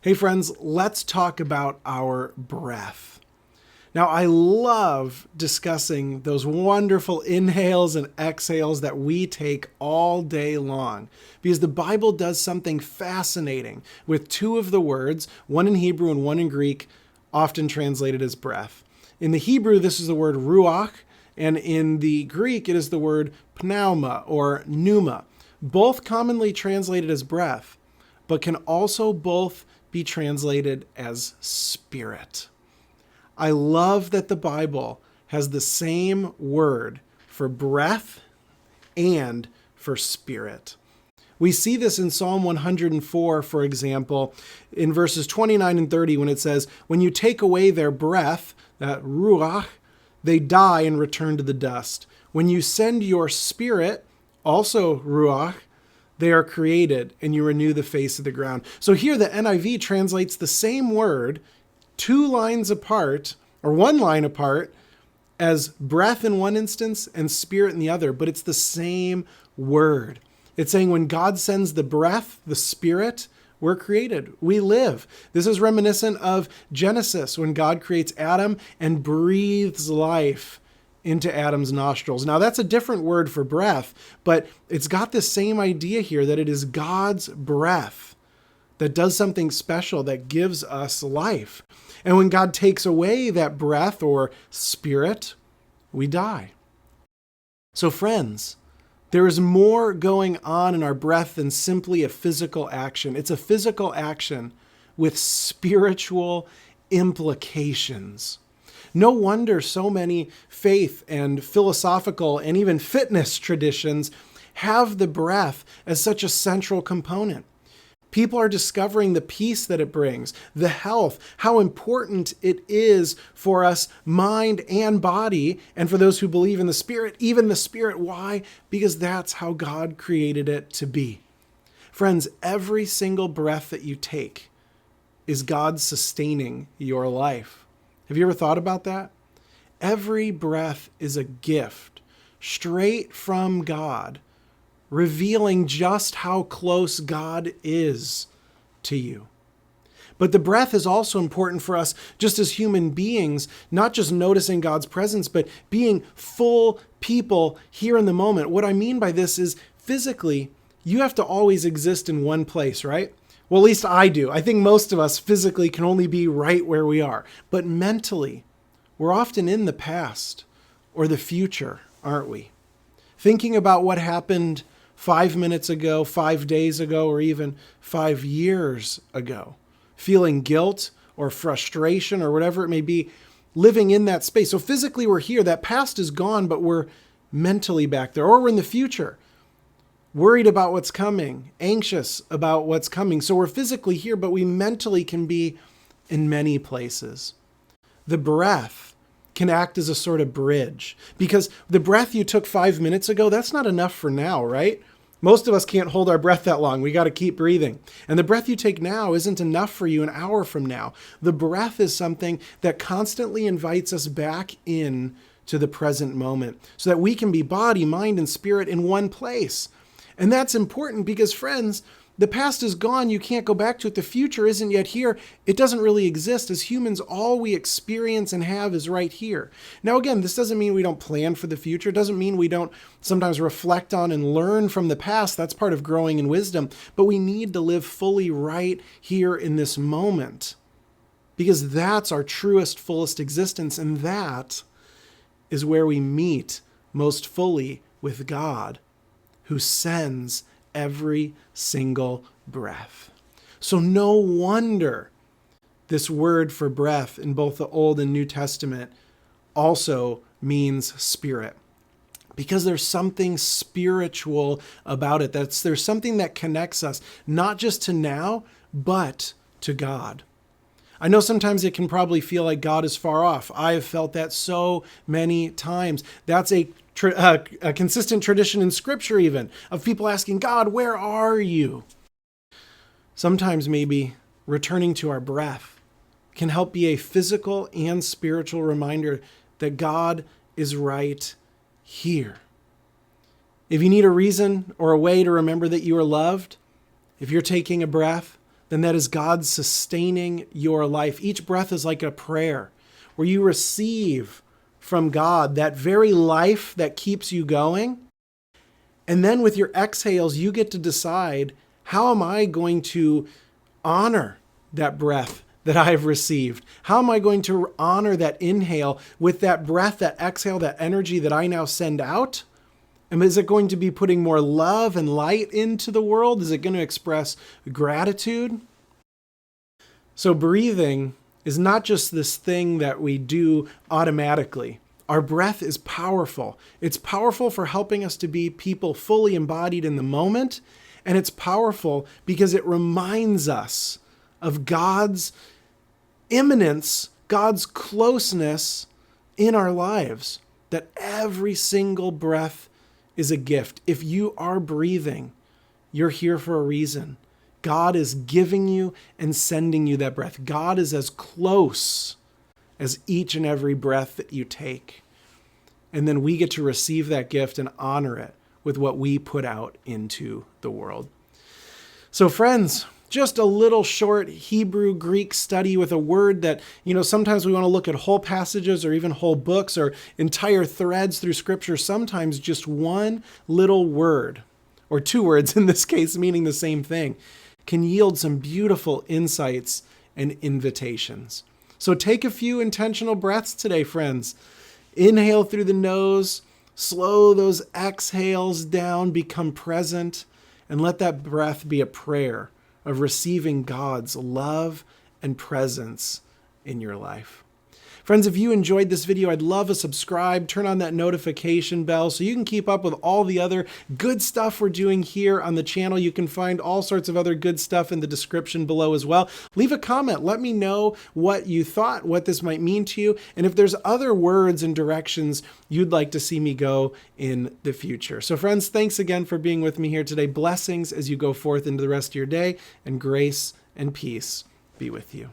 Hey friends, let's talk about our breath. Now, I love discussing those wonderful inhales and exhales that we take all day long because the Bible does something fascinating with two of the words, one in Hebrew and one in Greek, often translated as breath. In the Hebrew, this is the word Ruach, and in the Greek, it is the word Pneuma or Pneuma, both commonly translated as breath, but can also both be translated as spirit. I love that the Bible has the same word for breath and for spirit. We see this in Psalm 104, for example, in verses 29 and 30, when it says, "When you take away their breath," that ruach, "they die and return to the dust. When you send your spirit," also ruach, "they are created, and you renew the face of the ground." So here the NIV translates the same word two lines apart, or one line apart, as breath in one instance and spirit in the other, but it's the same word. It's saying when God sends the breath, the spirit, we're created. We live. This is reminiscent of Genesis, when God creates Adam and breathes life into Adam's nostrils. Now, that's a different word for breath, but it's got the same idea here, that it is God's breath that does something special, that gives us life. And when God takes away that breath or spirit, we die. So friends, there is more going on in our breath than simply a physical action. It's a physical action with spiritual implications. No wonder so many faith and philosophical and even fitness traditions have the breath as such a central component. People are discovering the peace that it brings, the health, how important it is for us, mind and body, and for those who believe in the Spirit, even the Spirit. Why? Because that's how God created it to be. Friends, every single breath that you take is God sustaining your life. Have you ever thought about that? Every breath is a gift straight from God, revealing just how close God is to you. But the breath is also important for us just as human beings, not just noticing God's presence, but being full people here in the moment. What I mean by this is physically, you have to always exist in one place, right? Well, at least I do. I think most of us physically can only be right where we are. But mentally, we're often in the past or the future, aren't we? Thinking about what happened 5 minutes ago, 5 days ago, or even 5 years ago. Feeling guilt or frustration or whatever it may be, living in that space. So physically we're here. That past is gone, but we're mentally back there. Or we're in the future, worried about what's coming, anxious about what's coming. So we're physically here, but we mentally can be in many places. The breath can act as a sort of bridge, because the breath you took 5 minutes ago, that's not enough for now, right? Most of us can't hold our breath that long. We got to keep breathing. And the breath you take now isn't enough for you an hour from now. The breath is something that constantly invites us back in to the present moment so that we can be body, mind, and spirit in one place. And that's important because, friends, the past is gone. You can't go back to it. The future isn't yet here. It doesn't really exist. As humans, all we experience and have is right here. Now, again, this doesn't mean we don't plan for the future. It doesn't mean we don't sometimes reflect on and learn from the past. That's part of growing in wisdom. But we need to live fully right here in this moment, because that's our truest, fullest existence. And that is where we meet most fully with God, who sends every single breath. So no wonder this word for breath in both the Old and New Testament also means spirit, because there's something spiritual about it. There's something that connects us, not just to now, but to God. I know sometimes it can probably feel like God is far off. I have felt that so many times. That's a consistent tradition in Scripture even, of people asking, God, where are you? Sometimes maybe returning to our breath can help be a physical and spiritual reminder that God is right here. If you need a reason or a way to remember that you are loved, if you're taking a breath, then that is God sustaining your life. Each breath is like a prayer where you receive from God that very life that keeps you going. And then with your exhales, you get to decide, how am I going to honor that breath that I've received? How am I going to honor that inhale with that breath, that exhale, that energy that I now send out? And is it going to be putting more love and light into the world? Is it going to express gratitude? So breathing is not just this thing that we do automatically. Our breath is powerful. It's powerful for helping us to be people fully embodied in the moment. And it's powerful because it reminds us of God's immanence, God's closeness in our lives, that every single breath is a gift. If you are breathing, you're here for a reason. God is giving you and sending you that breath. God is as close as each and every breath that you take. And then we get to receive that gift and honor it with what we put out into the world. So friends, just a little short Hebrew Greek study with a word that, sometimes we want to look at whole passages or even whole books or entire threads through Scripture. Sometimes just one little word, or two words in this case, meaning the same thing, can yield some beautiful insights and invitations. So take a few intentional breaths today, friends. Inhale through the nose, slow those exhales down, become present, and let that breath be a prayer of receiving God's love and presence in your life. Friends, if you enjoyed this video, I'd love a subscribe. Turn on that notification bell so you can keep up with all the other good stuff we're doing here on the channel. You can find all sorts of other good stuff in the description below as well. Leave a comment. Let me know what you thought, what this might mean to you, and if there's other words and directions you'd like to see me go in the future. So friends, thanks again for being with me here today. Blessings as you go forth into the rest of your day, and grace and peace be with you.